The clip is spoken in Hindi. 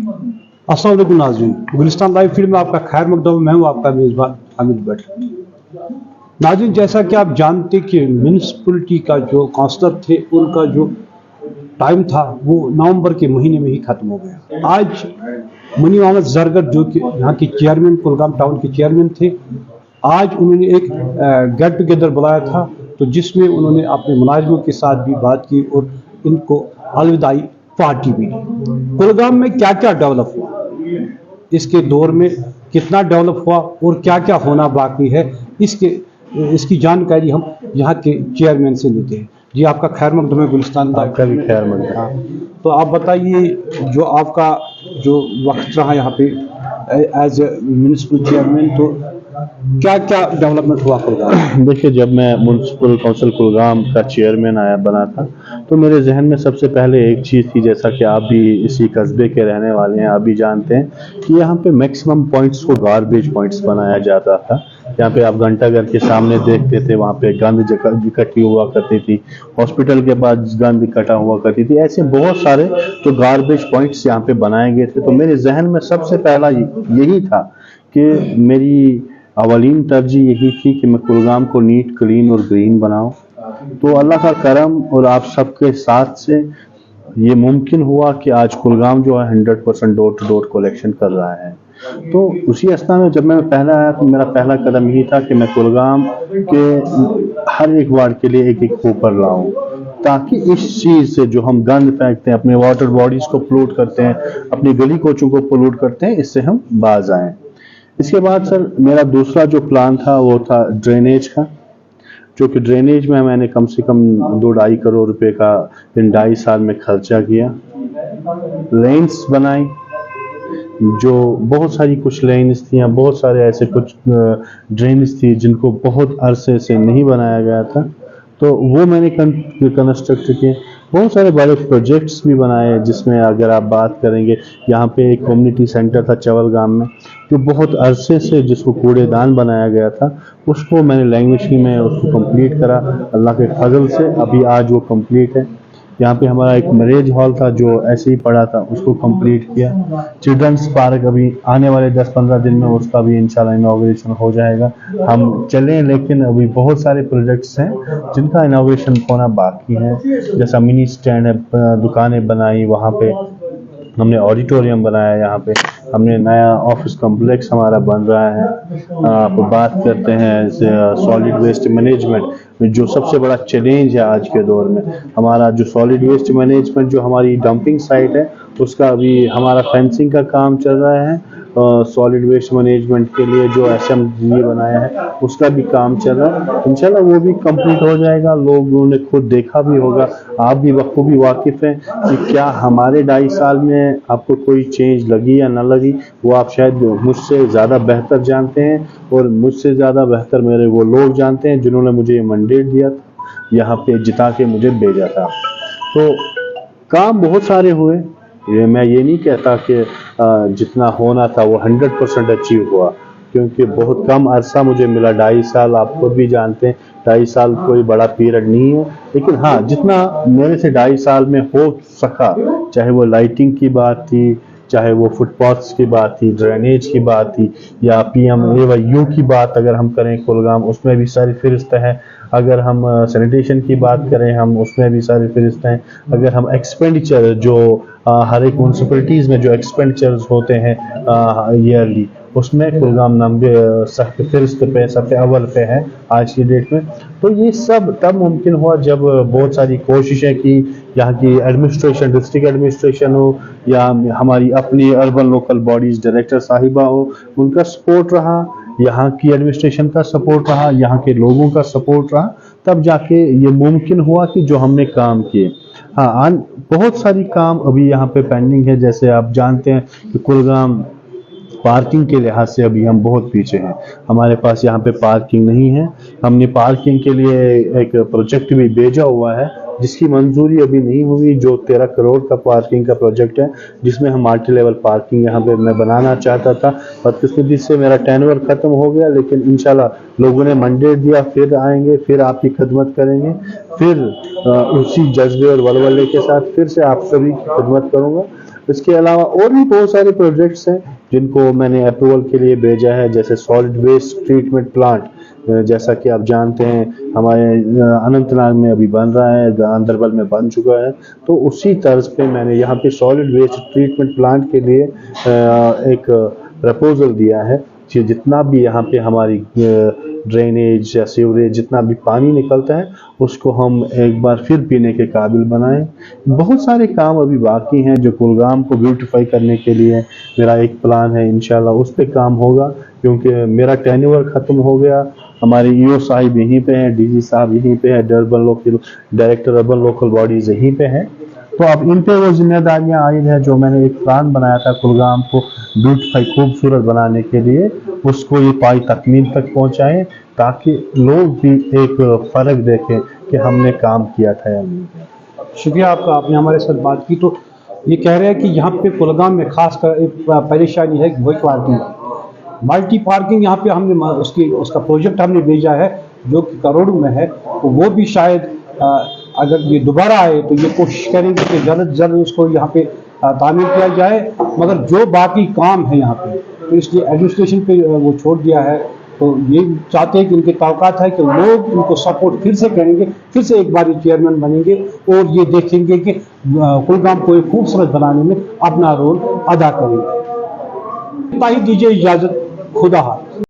अस्सलाम वालेकुम नाज़रीन, गुलिस्तान लाइव फीड में आपका खैर मकदम। मैं हूँ आपका मेज़बान हामिद भट्ट। नाज़रीन, जैसा कि आप जानते कि म्यूनिसिपलिटी का जो काउंसलर थे उनका जो टाइम था वो नवंबर के महीने में ही ख़त्म हो गया। आज मनी मोहम्मद जरगर जो कि यहाँ के चेयरमैन, कुलगाम टाउन के चेयरमैन थे, आज उन्होंने एक गेट टुगेदर बुलाया था, तो जिसमें उन्होंने अपने मुलाजिमों के साथ भी बात की और इनको अलविदाई पार्टी भी दी। कुलगाम में क्या क्या डेवलप हुआ, इसके दौर में कितना डेवलप हुआ और क्या क्या होना बाकी है, इसकी जानकारी हम यहाँ के चेयरमैन से लेते हैं। जी, आपका खैर मकदम है गुलिस्तान। आपका भी खैर मकदम। हाँ, तो आप बताइए, जो आपका जो वक्त रहा यहाँ पे एज ए म्यूनिसिपल चेयरमैन, तो क्या क्या डेवलपमेंट हुआ कुलगाम? देखिए, जब मैं म्यूनसिपल काउंसिल कुलगाम का चेयरमैन बना था, तो मेरे जहन में सबसे पहले एक चीज़ थी, जैसा कि आप भी इसी कस्बे के रहने वाले हैं, आप भी जानते हैं कि यहाँ पे मैक्सिमम पॉइंट्स को गार्बेज पॉइंट्स बनाया जाता था। यहाँ पे आप घंटाघर के सामने देखते थे, वहाँ पे गंद इकट्ठी हुआ करती थी, हॉस्पिटल के पास गंद इकट्ठा हुआ करती थी। ऐसे बहुत सारे जो गार्बेज पॉइंट्स यहाँ पे बनाए गए थे। तो मेरे जहन में सबसे पहला यही था कि मेरी अवलीन तरजीह यही थी कि मैं कुलगाम को नीट, क्लीन और ग्रीन बनाऊं। तो अल्लाह का करम और आप सबके साथ से ये मुमकिन हुआ कि आज कुलगाम जो है 100% डोर टू डोर कलेक्शन कर रहा है। तो उसी अवस्था में जब मैं पहला आया, तो मेरा पहला कदम यही था कि मैं कुलगाम के हर एक वार्ड के लिए एक एक कूपर लाऊं, ताकि इस चीज़ से जो हम गंद फेंकते हैं, अपने वाटर बॉडीज़ को पोल्यूट करते हैं, अपनी गली कोचों को पोल्यूट करते हैं, इससे हम बाज आएँ। इसके बाद सर, मेरा दूसरा जो प्लान था वो था ड्रेनेज का, जो कि ड्रेनेज में मैंने कम से कम 2-2.5 करोड़ रुपए का इन 2.5 साल में खर्चा किया। लेन्स बनाई, जो बहुत सारी कुछ लेन्स थी, बहुत सारे ऐसे कुछ ड्रेन्स थी जिनको बहुत अरसे से नहीं बनाया गया था, तो वो मैंने कंस्ट्रक्ट किए। बहुत सारे बड़े प्रोजेक्ट्स भी बनाए, जिसमें अगर आप बात करेंगे, यहाँ पे एक कम्युनिटी सेंटर था चवलगाम में, जो बहुत अरसे से जिसको कूड़ेदान बनाया गया था, उसको मैंने लैंग्वेज में उसको कंप्लीट करा। अल्लाह के फजल से अभी आज वो कंप्लीट है। यहाँ पे हमारा एक मैरिज हॉल था जो ऐसे ही पड़ा था, उसको कंप्लीट किया। चिल्ड्रंस पार्क अभी आने वाले 10-15 दिन में उसका भी इंशाल्लाह इनॉग्रेशन हो जाएगा। हम चलें, लेकिन अभी बहुत सारे प्रोजेक्ट्स हैं जिनका इनॉग्रेशन होना बाकी है। जैसा मिनी स्टैंड है, दुकानें बनाई, वहाँ पे हमने ऑडिटोरियम बनाया, यहाँ पे हमने नया ऑफिस कॉम्प्लेक्स हमारा बन रहा है। आप बात करते हैं सॉलिड वेस्ट मैनेजमेंट में, जो सबसे बड़ा चैलेंज है आज के दौर में, हमारा जो सॉलिड वेस्ट मैनेजमेंट, जो हमारी डंपिंग साइट है, उसका अभी हमारा फेंसिंग का काम चल रहा है। सॉलिड वेस्ट मैनेजमेंट के लिए जो एसएमजी बनाया है, उसका भी काम चल रहा है। इंशाल्लाह वो भी कंप्लीट हो जाएगा। लोगों ने खुद देखा भी होगा, आप भी बखूबी वाकिफ हैं कि क्या हमारे 2.5 साल में आपको कोई चेंज लगी या ना लगी, वो आप शायद मुझसे ज़्यादा बेहतर जानते हैं, और मुझसे ज़्यादा बेहतर मेरे वो लोग जानते हैं जिन्होंने मुझे ये मैंडेट दिया था, यहाँ पे जिता के मुझे भेजा था। तो काम बहुत सारे हुए। मैं ये नहीं कहता कि जितना होना था वो 100% अचीव हुआ, क्योंकि बहुत कम अरसा मुझे मिला। 2.5 साल आप खुद भी जानते हैं, 2.5 साल कोई बड़ा पीरियड नहीं है, लेकिन हाँ, जितना मेरे से 2.5 साल में हो सका, चाहे वो लाइटिंग की बात थी, चाहे वो फुटपाथ्स की बात थी, ड्रेनेज की बात थी, या PMAYU की बात अगर हम करें कुलगाम, उसमें भी सारी फहरिस्त है। अगर हम सैनिटेशन की बात करें, हम उसमें भी सारी फहरिस्त हैं। अगर हम एक्सपेंडिचर जो हर एक म्यूनसिपलिटीज़ में जो एक्सपेंडिचर्स होते हैं ईयरली, उसमें कुलगाम नंबर फहरिस्त पे सबसे अव्वल पे है आज की डेट में। तो ये सब तब मुमकिन हुआ जब बहुत सारी कोशिशें की, यहाँ की एडमिनिस्ट्रेशन, डिस्ट्रिक्ट एडमिनिस्ट्रेशन हो या हमारी अपनी अर्बन लोकल बॉडीज़ डायरेक्टर साहिबा हो, उनका सपोर्ट रहा, यहाँ की एडमिनिस्ट्रेशन का सपोर्ट रहा, यहाँ के लोगों का सपोर्ट रहा, तब जाके ये मुमकिन हुआ कि जो हमने काम किए। हाँ, बहुत सारी काम अभी यहाँ पे पेंडिंग है। जैसे आप जानते हैं कि कुलगाम पार्किंग के लिहाज से अभी हम बहुत पीछे हैं, हमारे पास यहाँ पे पार्किंग नहीं है। हमने पार्किंग के लिए एक प्रोजेक्ट भी भेजा हुआ है, जिसकी मंजूरी अभी नहीं हुई, जो 13 करोड़ का पार्किंग का प्रोजेक्ट है, जिसमें हम मल्टी लेवल पार्किंग यहाँ पे मैं बनाना चाहता था। बदकिस्मती से मेरा टेन्योर खत्म हो गया, लेकिन इंशाल्लाह लोगों ने मैंडेट दिया, फिर आएंगे, फिर आपकी खिदमत करेंगे, फिर उसी जज्बे और वलवले के साथ फिर से आप सभी की खिदमत करूँगा। इसके अलावा और भी बहुत सारे प्रोजेक्ट्स हैं जिनको मैंने अप्रूवल के लिए भेजा है, जैसे सॉलिड वेस्ट ट्रीटमेंट प्लांट, जैसा कि आप जानते हैं हमारे अनंतनाग में अभी बन रहा है, गांधरबल में बन चुका है। तो उसी तर्ज पे मैंने यहाँ पे सॉलिड वेस्ट ट्रीटमेंट प्लांट के लिए एक प्रपोजल दिया है कि जितना भी यहाँ पे हमारी ड्रेनेज या सीवरेज जितना भी पानी निकलता है उसको हम एक बार फिर पीने के काबिल बनाएं। बहुत सारे काम अभी बाकी हैं जो कुलगाम को ब्यूटीफाई करने के लिए मेरा एक प्लान है, इंशाल्लाह उस पर काम होगा, क्योंकि मेरा टेन्योर ख़त्म हो गया। हमारे ईओ साहिब यहीं पे हैं, डीजी साहब यहीं पे हैं, urban local director urban local bodies यहीं पे हैं। तो अब इन पे वो जिम्मेदारियां आयद है जो मैंने एक प्लान बनाया था कुलगाम को ब्यूटीफाई खूबसूरत बनाने के लिए, उसको ये पाई तकमील तक पहुंचाएं ताकि लोग भी एक फ़र्क देखें कि हमने काम किया था या नहीं। शुक्रिया आपका, आपने हमारे साथ बात की। तो ये कह रहे हैं कि यहाँ पे कुलगाम में खास कर एक परेशानी है वही पार्किंग, मल्टी पार्किंग। यहाँ पे हमने उसका प्रोजेक्ट हमने भेजा है जो कि करोड़ों में है, तो वो भी शायद अगर ये दोबारा आए तो ये कोशिश करेंगे कि जल्द से जल्द उसको यहाँ पे तामीर किया जाए। मगर जो बाकी काम है यहाँ पे तो इसलिए एडमिनिस्ट्रेशन पे वो छोड़ दिया है। तो ये चाहते हैं कि उनके ताक़त है कि लोग उनको सपोर्ट फिर से करेंगे, फिर से एक बार चेयरमैन बनेंगे और ये देखेंगे कि कुलगाम को एक खूबसूरत बनाने में अपना रोल अदा करेंगे। इतना ही दीजिए इजाज़त, खुदा हाफ़िज़।